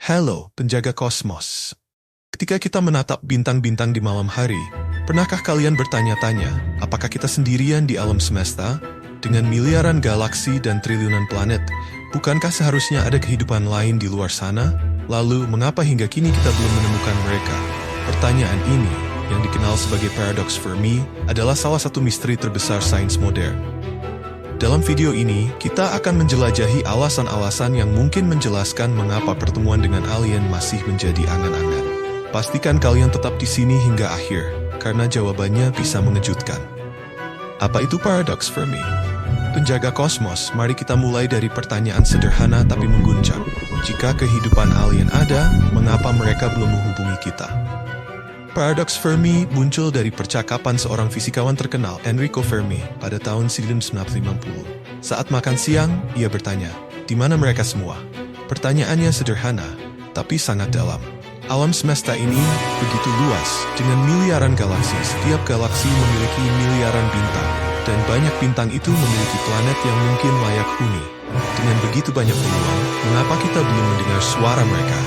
Halo, penjaga kosmos. Ketika kita menatap bintang-bintang di malam hari, pernahkah kalian bertanya-tanya, apakah kita sendirian di alam semesta? Dengan miliaran galaksi dan triliunan planet, bukankah seharusnya ada kehidupan lain di luar sana? Lalu, mengapa hingga kini kita belum menemukan mereka? Pertanyaan ini, yang dikenal sebagai paradoks Fermi, adalah salah satu misteri terbesar sains modern. Dalam video ini, kita akan menjelajahi alasan-alasan yang mungkin menjelaskan mengapa pertemuan dengan alien masih menjadi angan-angan. Pastikan kalian tetap di sini hingga akhir, karena jawabannya bisa mengejutkan. Apa itu paradoks Fermi? Penjaga kosmos, mari kita mulai dari pertanyaan sederhana tapi mengguncang. Jika kehidupan alien ada, mengapa mereka belum menghubungi kita? Paradoks Fermi muncul dari percakapan seorang fisikawan terkenal, Enrico Fermi, pada tahun 1950. Saat makan siang, ia bertanya, di mana mereka semua? Pertanyaannya sederhana, tapi sangat dalam. Alam semesta ini begitu luas, dengan miliaran galaksi. Setiap galaksi memiliki miliaran bintang, dan banyak bintang itu memiliki planet yang mungkin layak huni. Dengan begitu banyak peluang, mengapa kita belum mendengar suara mereka,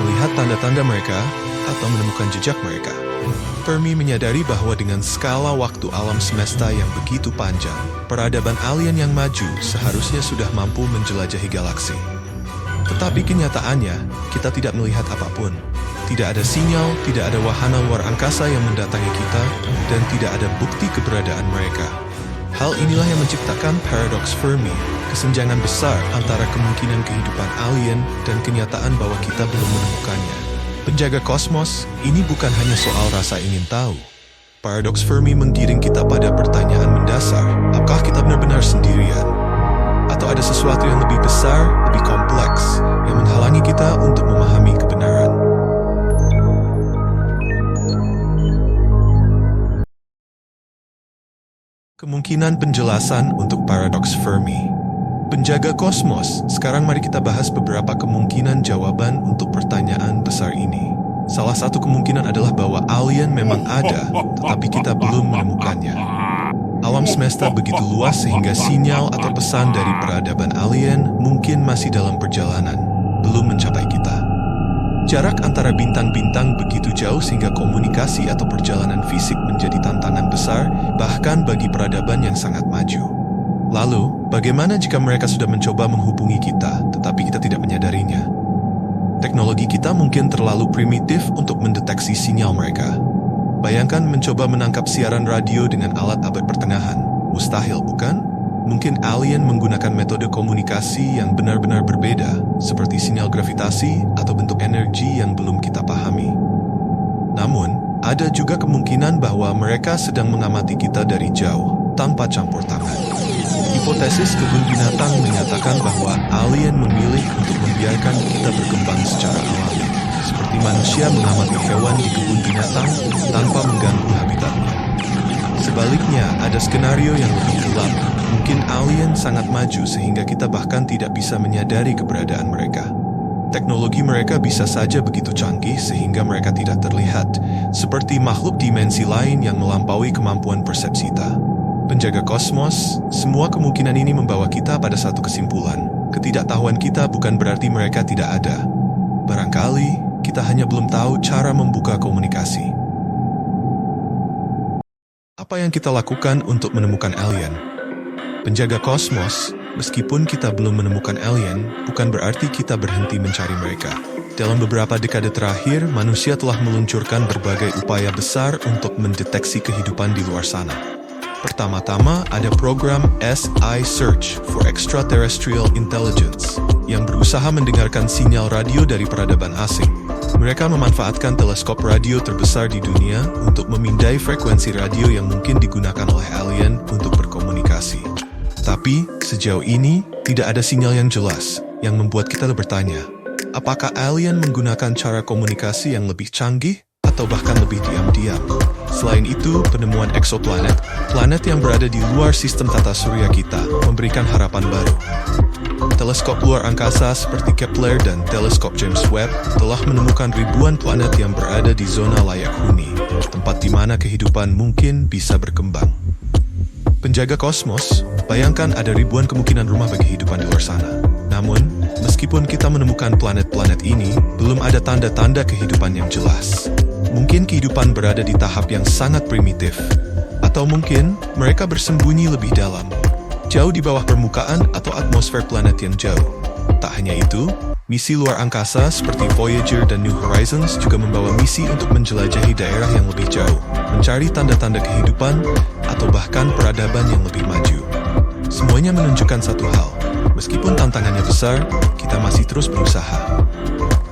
melihat tanda-tanda mereka, atau menemukan jejak mereka? Fermi menyadari bahwa dengan skala waktu alam semesta yang begitu panjang, peradaban alien yang maju seharusnya sudah mampu menjelajahi galaksi. Tetapi kenyataannya, kita tidak melihat apapun. Tidak ada sinyal, tidak ada wahana luar angkasa yang mendatangi kita, dan tidak ada bukti keberadaan mereka. Hal inilah yang menciptakan paradoks Fermi, kesenjangan besar antara kemungkinan kehidupan alien dan kenyataan bahwa kita belum menemukannya. Penjaga kosmos, ini bukan hanya soal rasa ingin tahu. Paradoks Fermi menggiring kita pada pertanyaan mendasar, apakah kita benar-benar sendirian? Atau ada sesuatu yang lebih besar, lebih kompleks, yang menghalangi kita untuk memahami kebenaran? Kemungkinan penjelasan untuk paradoks Fermi. Penjaga kosmos, sekarang mari kita bahas beberapa kemungkinan jawaban untuk pertanyaan besar ini. Salah satu kemungkinan adalah bahwa alien memang ada, tetapi kita belum menemukannya. Alam semesta begitu luas sehingga sinyal atau pesan dari peradaban alien mungkin masih dalam perjalanan, belum mencapai kita. Jarak antara bintang-bintang begitu jauh sehingga komunikasi atau perjalanan fisik menjadi tantangan besar, bahkan bagi peradaban yang sangat maju. Lalu, bagaimana jika mereka sudah mencoba menghubungi kita, tetapi kita tidak menyadarinya? Teknologi kita mungkin terlalu primitif untuk mendeteksi sinyal mereka. Bayangkan mencoba menangkap siaran radio dengan alat abad pertengahan. Mustahil, bukan? Mungkin alien menggunakan metode komunikasi yang benar-benar berbeda, seperti sinyal gravitasi atau bentuk energi yang belum kita pahami. Namun, ada juga kemungkinan bahwa mereka sedang mengamati kita dari jauh, tanpa campur tangan. Hipotesis kebun binatang menyatakan bahwa alien memilih untuk membiarkan kita berkembang secara alami, seperti manusia mengamati hewan di kebun binatang tanpa mengganggu habitatnya. Sebaliknya, ada skenario yang lebih gelap. Mungkin alien sangat maju sehingga kita bahkan tidak bisa menyadari keberadaan mereka. Teknologi mereka bisa saja begitu canggih sehingga mereka tidak terlihat, seperti makhluk dimensi lain yang melampaui kemampuan persepsi kita. Penjaga kosmos, semua kemungkinan ini membawa kita pada satu kesimpulan. Ketidaktahuan kita bukan berarti mereka tidak ada. Barangkali, kita hanya belum tahu cara membuka komunikasi. Apa yang kita lakukan untuk menemukan alien? Penjaga kosmos, meskipun kita belum menemukan alien, bukan berarti kita berhenti mencari mereka. Dalam beberapa dekade terakhir, manusia telah meluncurkan berbagai upaya besar untuk mendeteksi kehidupan di luar sana. Pertama-tama, ada program SI Search for Extraterrestrial Intelligence yang berusaha mendengarkan sinyal radio dari peradaban asing. Mereka memanfaatkan teleskop radio terbesar di dunia untuk memindai frekuensi radio yang mungkin digunakan oleh alien untuk berkomunikasi. Tapi, sejauh ini, tidak ada sinyal yang jelas yang membuat kita bertanya, apakah alien menggunakan cara komunikasi yang lebih canggih atau bahkan lebih diam-diam? Selain itu, penemuan eksoplanet, planet yang berada di luar sistem tata surya kita, memberikan harapan baru. Teleskop luar angkasa seperti Kepler dan teleskop James Webb telah menemukan ribuan planet yang berada di zona layak huni, tempat di mana kehidupan mungkin bisa berkembang. Penjaga kosmos, bayangkan ada ribuan kemungkinan rumah bagi kehidupan di luar sana. Namun, Meskipun kita menemukan planet-planet ini, belum ada tanda-tanda kehidupan yang jelas. Mungkin kehidupan berada di tahap yang sangat primitif. Atau mungkin mereka bersembunyi lebih dalam, jauh di bawah permukaan atau atmosfer planet yang jauh. Tak hanya itu, misi luar angkasa seperti Voyager dan New Horizons juga membawa misi untuk menjelajahi daerah yang lebih jauh, mencari tanda-tanda kehidupan, atau bahkan peradaban yang lebih maju. Semuanya menunjukkan satu hal, meskipun tantangannya besar, kita masih terus berusaha.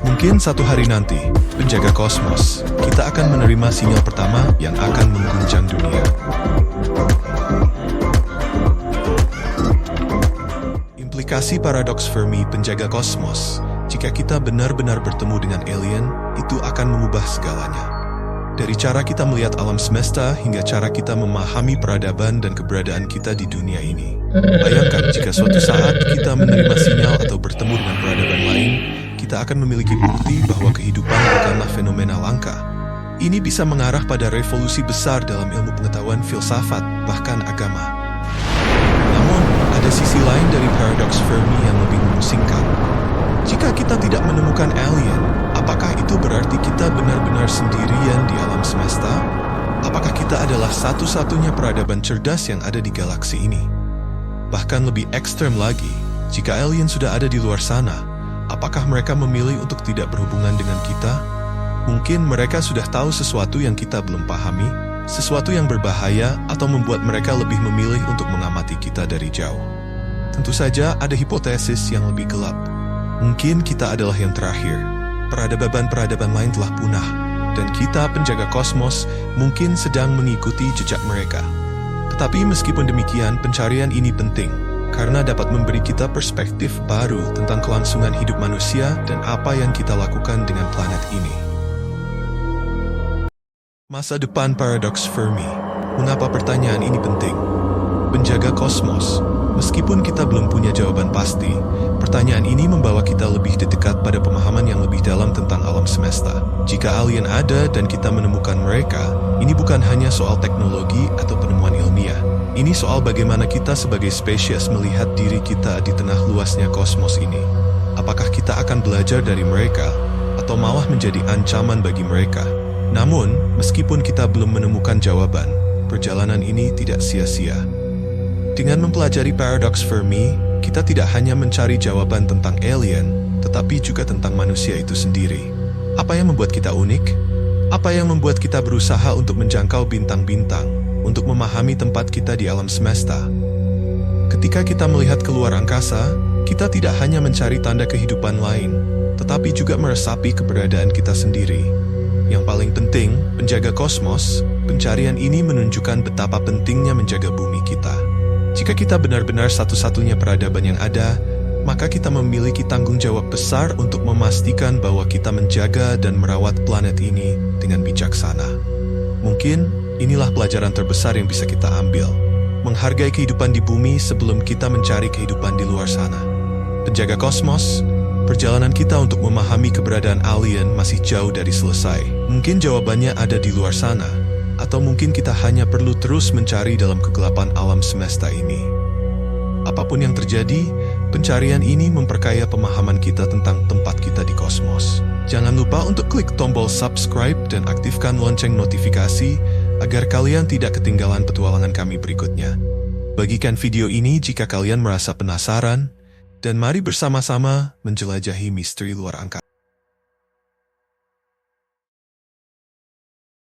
Mungkin satu hari nanti, penjaga kosmos, kita akan menerima sinyal pertama yang akan mengguncang dunia. Implikasi paradoks Fermi penjaga kosmos, jika kita benar-benar bertemu dengan alien, itu akan mengubah segalanya. Dari cara kita melihat alam semesta hingga cara kita memahami peradaban dan keberadaan kita di dunia ini. Bayangkan jika suatu saat kita menerima sinyal atau bertemu dengan peradaban lain, kita akan memiliki bukti bahwa kehidupan bukanlah fenomena langka. Ini bisa mengarah pada revolusi besar dalam ilmu pengetahuan, filsafat, bahkan agama. Namun, ada sisi lain dari paradoks Fermi yang lebih memusingkan. Jika kita tidak menemukan alien, apakah itu berarti kita benar-benar sendirian di alam semesta? Apakah kita adalah satu-satunya peradaban cerdas yang ada di galaksi ini? Bahkan lebih ekstrem lagi, jika alien sudah ada di luar sana, apakah mereka memilih untuk tidak berhubungan dengan kita? Mungkin mereka sudah tahu sesuatu yang kita belum pahami, sesuatu yang berbahaya atau membuat mereka lebih memilih untuk mengamati kita dari jauh. Tentu saja ada hipotesis yang lebih gelap. Mungkin kita adalah yang terakhir. Peradaban-peradaban lain telah punah, dan kita penjaga kosmos mungkin sedang mengikuti jejak mereka. Tetapi meskipun demikian, pencarian ini penting, karena dapat memberi kita perspektif baru tentang kelangsungan hidup manusia dan apa yang kita lakukan dengan planet ini. Masa depan paradoks Fermi. Mengapa pertanyaan ini penting? Penjaga kosmos. Meskipun kita belum punya jawaban pasti, pertanyaan ini membawa kita lebih dekat pada pemahaman yang lebih dalam tentang alam semesta. Jika alien ada dan kita menemukan mereka, ini bukan hanya soal teknologi atau penemuan ilmiah. Ini soal bagaimana kita sebagai spesies melihat diri kita di tengah luasnya kosmos ini. Apakah kita akan belajar dari mereka, atau malah menjadi ancaman bagi mereka? Namun, meskipun kita belum menemukan jawaban, perjalanan ini tidak sia-sia. Dengan mempelajari paradoks Fermi, kita tidak hanya mencari jawaban tentang alien, tetapi juga tentang manusia itu sendiri. Apa yang membuat kita unik? Apa yang membuat kita berusaha untuk menjangkau bintang-bintang, untuk memahami tempat kita di alam semesta? Ketika kita melihat keluar angkasa, kita tidak hanya mencari tanda kehidupan lain, tetapi juga meresapi keberadaan kita sendiri. Yang paling penting, penjaga kosmos, pencarian ini menunjukkan betapa pentingnya menjaga bumi kita. Jika kita benar-benar satu-satunya peradaban yang ada, maka kita memiliki tanggung jawab besar untuk memastikan bahwa kita menjaga dan merawat planet ini dengan bijaksana. Mungkin inilah pelajaran terbesar yang bisa kita ambil. Menghargai kehidupan di bumi sebelum kita mencari kehidupan di luar sana. Penjaga kosmos, perjalanan kita untuk memahami keberadaan alien masih jauh dari selesai. Mungkin jawabannya ada di luar sana. Atau mungkin kita hanya perlu terus mencari dalam kegelapan alam semesta ini. Apapun yang terjadi, pencarian ini memperkaya pemahaman kita tentang tempat kita di kosmos. Jangan lupa untuk klik tombol subscribe dan aktifkan lonceng notifikasi agar kalian tidak ketinggalan petualangan kami berikutnya. Bagikan video ini jika kalian merasa penasaran, dan mari bersama-sama menjelajahi misteri luar angkasa.